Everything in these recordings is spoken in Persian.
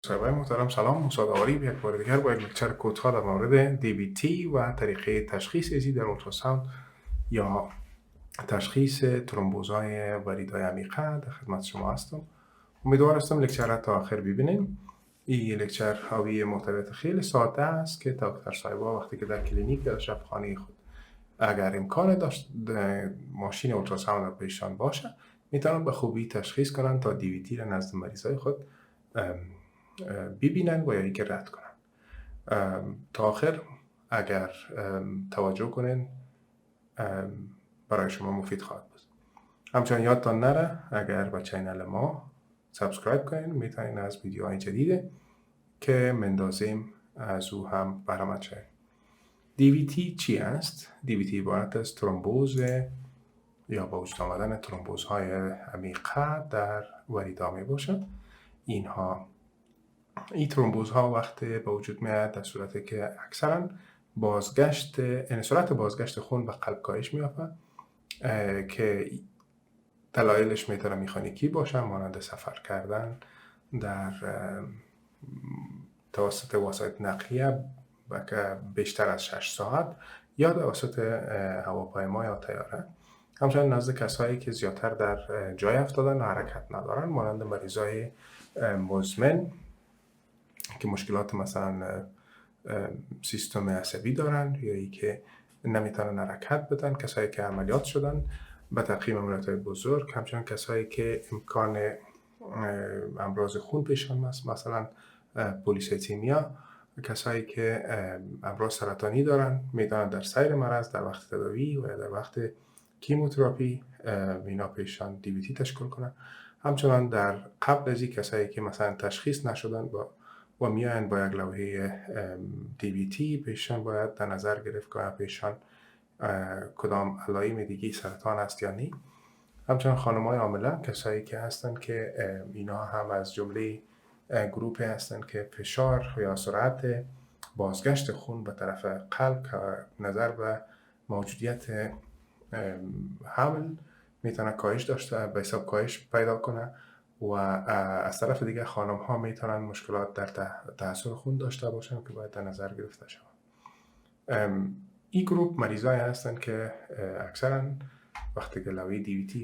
مصاحبه محترم سلام مصادواری یک بار دیگر با یک لکچر کوتاه در مورد DBT و طریقه تشخیص ازی در اولتراساوند یا تشخیص ترومبوزهای وریدهای عمیقه در خدمت شما هستم. امیدوار هستم لکچر را تا آخر ببینیم. این لکچر حاوی محتویات خیلی ساده است که دکتر صاحبا وقتی که در کلینیک یا شفاخانه خود اگر امکان داشت ماشین اولتراساوند را پیشان باشه میتونن به خوبی تشخیص کنن تا DBT را نزد مریضای خود ببینن و یا اینکه رد کنن. تا آخر اگر توجه کنین برای شما مفید خواهد بود. همچنان یادتان نره اگر به چینل ما سابسکرایب کنین میتونین از ویدیوهای جدیده که مندازیم از او هم برآمد شوید. DBT چی است؟ DBT عبارت از ترومبوز یا با وجود آمدن ترومبوزهای عمیقه در وریدها می باشد. این ترومبوزها وقتی به وجود میاد در صورتی که اکثرا سرعت بازگشت خون به قلب کاهش می‌یابد که دلایلش میتونه مکانیکی باشه، مانند سفر کردن در توسط وسایط نقلیه بیشتر از 6 ساعت یا توسط هواپیما یا طیاره. همچنین نزد کسایی که زیادتر در جای افتادن و حرکت ندارن، مانند مریضای مزمن که مشکلات مثلا سیستم عصبی دارن یا ای که نمیتونن حرکت بدن، کسایی که عملیات شدن به تقییم عملیات‌های بزرگ، همچنین کسایی که امکان امراض خون پیشان است، مثلا پولیسیتیمیا، کسایی که امراض سرطانی دارن میتونن در سیر مرض در وقت تداوی و در وقت کیموتراپی اینا پیشان DBT تشکیل کنن. همچنان در قبل از این کسایی که مثلا تشخیص نشدن و میاین با یک لوحه DBT پیشان باید در نظر گرفت که پیشان کدام علائم دیگه سرطان است یا نه. همچنان خانم‌های حامله، کسایی که هستن که اینا هم از جمله گروپی هستن که فشار یا سرعت بازگشت خون به طرف قلب که نظر به موجودیت حمل میتونه کاهش داشته به حساب کاهش پیدا کنه و از طرف دیگه خانم ها میتونن مشکلات در تحصیل خون داشته باشن که باید در نظر گرفته شود. این گروپ مریضایی هستن که اکثرا وقتی که لوحه DBT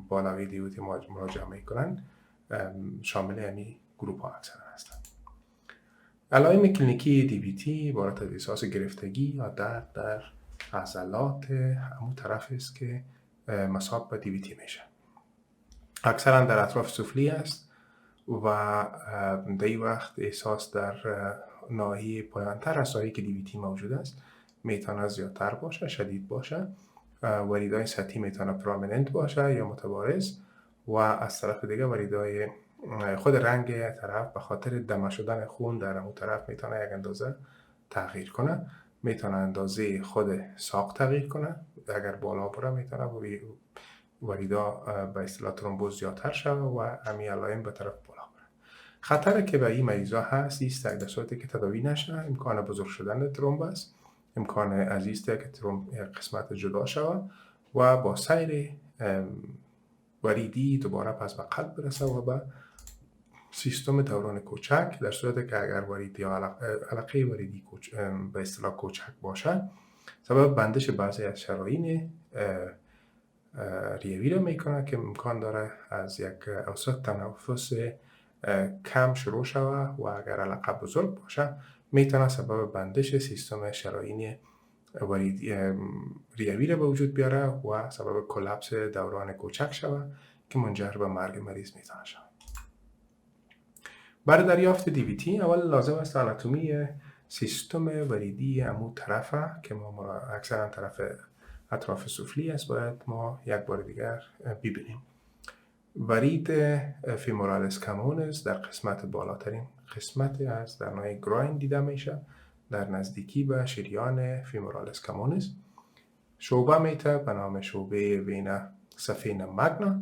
با لوحه DBT مراجعه میکنن شامل یعنی گروپ ها اکثرا هستن. علائم کلینیکی DBT عبارت از احساس گرفتگی یا درد در عضلات همون طرف است که مصاب به DBT میشه. اکثرا در اطراف سفلی است و در این وقت احساس در ناحیه پایانتر از ساحه‌ای که DBT موجود است میتونه زیادتر باشه، شدید باشه. وریدهای سطحی میتونه پرومیننت باشه یا متبارز و از طرف دیگه وریدهای خود رنگ طرف به خاطر دم شدن خون در اون طرف میتونه یک اندازه تغییر کنه. میتونه اندازه خود ساق تغییر کنه، اگر بالا بره میتونه وریدا به اصطلاح ترومبوز زیادتر شود و همین علائم به طرف بالا بره. خطر که به این مریضا هست است در صورتی که تداوی نشه، امکان بزرگ شدن ترومب است، امکان از است که ترومب قسمت جدا شود و با سیر وریدی دوباره پس به قلب برسه و به سیستم دوران کوچک. در صورتی که اگر وریدی یا علقه وریدی به اصطلاح کوچک باشه، سبب بندش بعضی از شرايين ریوی را میکنه که امکان داره از یک اوسط تنفس کم شروع شود و اگر علقه بزرگ باشه میتونه سبب بندش سیستم شرايين ریوی را به وجود بیاره و سبب کلاپس دوران کوچک شود که منجر به مرگ مریض میتونه شود. برای دریافت DBT اول لازم است آناتومی سیستم وریدی امو طرفه که ما اکثرا طرف اطراف سفلی است باید ما یک بار دیگر ببینیم. ورید فیمورالس کامونس در قسمت بالاترین قسمت از در نوع گراین دیده میشه، در نزدیکی به شریان فیمورالس کامونس. شعبه میته به نام شعبه وین سفین مگنا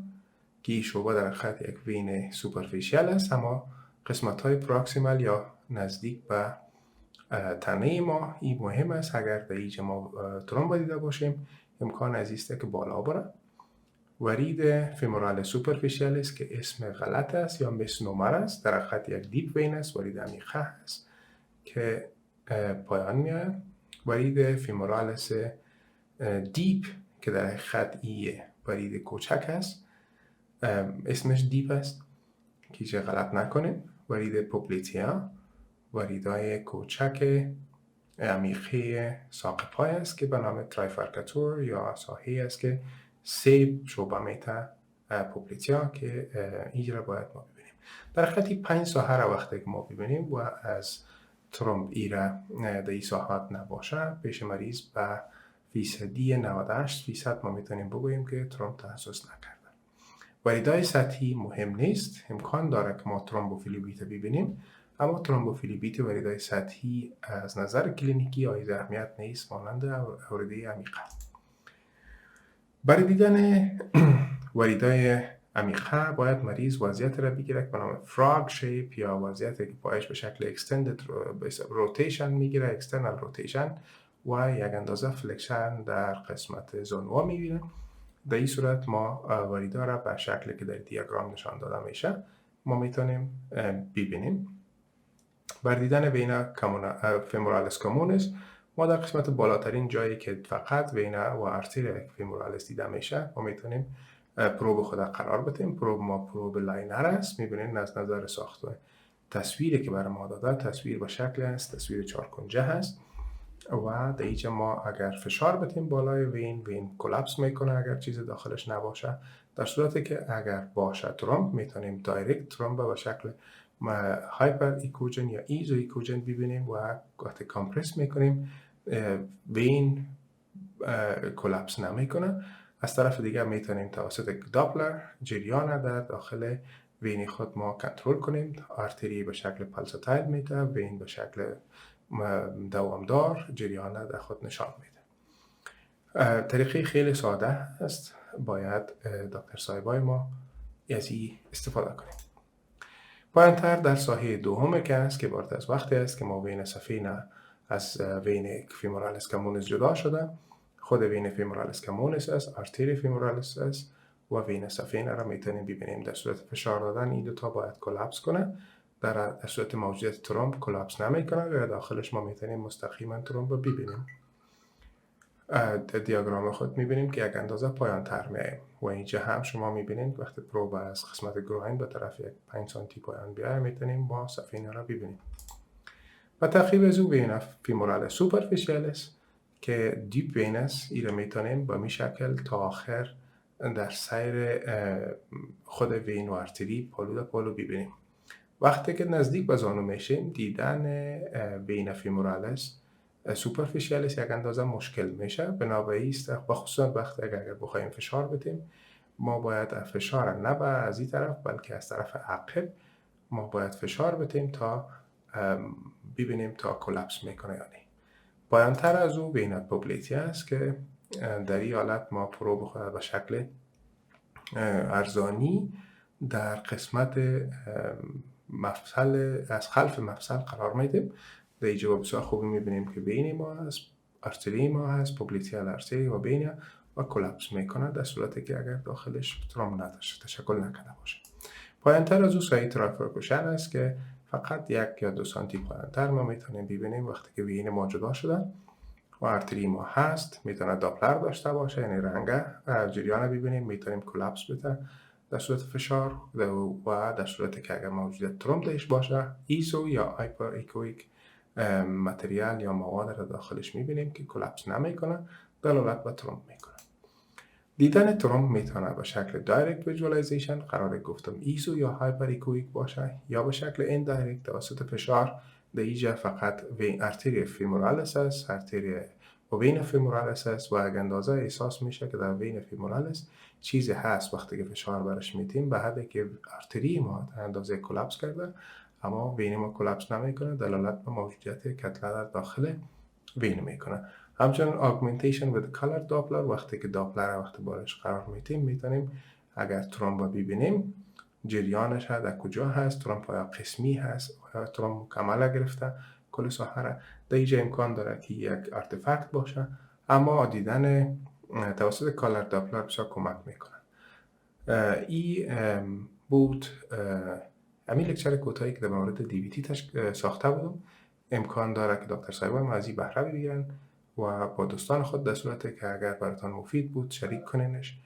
که این شعبه در خط یک وین سوپرفیشیال است، اما قسمت های پراکسیمال یا نزدیک به تنه ما این مهم است. اگر در اینجا ما ترومب دیده باشیم امکان از است که بالا بره ورید فیمورال سوپرفیشیالیس که اسم غلط است یا مسنومر است، در حقیقت یک دیپ وین است، ورید عمیقه است که پایان میاد. ورید فیمورالس دیپ که در حقیقت ایه ورید کوچک است، اسمش دیپ است که چه غلط نکنید. ورید پوپلیتیا وریدهای کوچک عمیقه ساق پای است که به نام ترایفارکاتور یا ساحه است که سیب شعبه میته پوپلیتیا که اینجا باید ما ببینیم. در حقیقت 5 ساحه را وقتی که ما ببینیم و از ترومب ایره در این ساحات نباشه، پیش مریض به فیصدی 98% ما میتونیم بگوییم که ترومب تحسس نکرده. وریدهای سطحی مهم نیست، امکان داره که ما ترومبوفیلیبیت ببینیم، اما ترومبوفیلیبیت وریدهای سطحی از نظر کلینیکی آیز اهمیت نیست مانند ورده عمیقه. برای دیدن وریدهای عمیقه باید مریض وضعیت را بگیره که به نام فراگ شیپ یا وضعیتی که پایش به شکل اکستندد روتیشن میگیره، اکسترنال روتیشن و یک اندازه فلکشن در قسمت زانو میبینه. در این صورت ما وریدها را به شکلی که در دیاگرام نشان داده میشه ما میتونیم ببینیم. بر دیدن وینا فیمورالس کامونس ما در قسمت بالاترین جایی که فقط وینا و ارتری فیمورالس دیده میشه ما میتونیم پروب خود قرار بدیم. پروب ما پروب لاینر است. میبینید از نظر ساخته تصویری که برای ما داده تصویر به شکل است، تصویر 4 کنجه هست و در اینجا ما اگر فشار بدیم بالای وین کلاپس میکنه اگر چیز داخلش نباشه. در صورتی که اگر باشه ترومب میتونیم دایرکت ترومب به شکل هایپر ایکوجن یا ایزو ایکوجن ببینیم و وقتی کامپرس میکنیم وین کلاپس نمیکنه. از طرف دیگه میتونیم توسط داپلر جریان در داخل وین خود ما کنترل کنیم. آرتری به شکل پلساتایل میده، وین به شکل دوامدار جریان در خود نشان میده. طریقه خیلی ساده است، باید دکتر صاحبای ما از این استفاده کنیم. پایانتر در ساحه دوم که است که بارد از وقتی است که ما وین سفینه از وین فیمورالس کامونس جدا شده. خود وین فیمورالس کامونس است، آرتری فیمورالس است و وین سفینه را میتونیم ببینیم. در صورت فشار دادن این دوتا باید کلاپس کنه. در صورت موجودیت ترومب کلاپس نمیکنه و داخلش ما میتونیم مستقیما ترومب رو ببینیم. در دیاگرام خود میبینیم که یک اندازه پایان تر میاییم و اینجا هم شما میبینید وقتی پروب از قسمت گروین به طرف 5 سانتی پایان بیایم میتونیم ما سفینه را ببینیم. و تعقیب از او وین فیمورال سوپرفیشیالیس که دیپ وین است، این را میتونیم با می شکل تا آخر در سیر خود وین و ارتری پالو در پالو ببینیم. وقتی که نزدیک به زانو میشیم دیدن وین فیمورالس سوپرفیشیالیس یک اندازه مشکل میشه. بنابراین است بخصوصا وقتی اگر بخوایم فشار بدیم ما باید فشار نه از این طرف بلکه از طرف عقب ما باید فشار بدیم تا ببینیم تا کلاپس میکنه یا نه. پایانتر از او وین پوپلیتیا است که در این حالت ما پروب خود به شکل ارزانی در قسمت مفصل از خلف مفصل قرار میدیم. در اینجا بسیار خوبی میبینیم که وین ما هست، آرتری ما هست، پوپلیتیال آرتری و وین و کلاپس میکنه در صورتی که اگر داخلش ترومب نداشته، تشکل نکرده باشه. پایانتر از او سایت ترافرکوشن است که فقط 1 یا 2 سانتی پایانتر ما میتونیم ببینیم وقتی که وین ما جدا شده و آرتری ما هست. میتونه داپلر داشته باشه یعنی رنگه جریان ببینیم، میتونیم کلاپس بده در صورت فشار و در صورتی که اگر موجودیت ترومب درش باشه ایزو یا هایپر ایکویک متریال یا مواد را داخلش میبینیم که کلاپس نمیکنه، دلالت به ترومب میکنه. دیدن ترومب میتونه به شکل دایرکت ویژوالایزیشن قرار گفتم ایزو یا هایپر ایکویک باشه یا به شکل ایندایرکت توسط فشار. در اینجا فقط وین ارتری فیمورالس است، ارتری و وین فیمورالس است و اگر اندازه احساس میشه که در وین فیمورالس چیزی هست وقتی که فشار برش میتیم به حدی که ارتری ما اندازه کلاپس کرده اما وین ما کلاپس نمیکنه، دلالت به موجودیت کتله در داخل وین میکنه. همچنین augmentation with color doppler وقتی که داپلر وقتی بالش قرار میتیم میتونیم اگر ترومب ببینیم جریانش در کجا هست، ترومب یا قسمی هست یا ترومب کاملا گرفته کل ساحه را. در اینجا امکان داره که یک ارتفکت باشه اما دیدن توسط کالر داپلر بسیار کمک میکنه. ای بود همین لکچر کوتاهی که در مورد دیویتی ساخته بودم. امکان داره که دکتر صاحب هم از این بهره بگیرن و با دوستان خود، در صورتی که اگر براتان مفید بود شریک کنینش.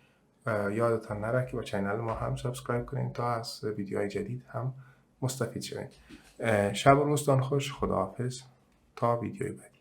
یادتان نره که با چینل ما هم سابسکرایب کنین تا از ویدیوهای جدید هم مستفید شوین. شب و روزتان خوش. خداحافظ تا ویدیوی بعدی.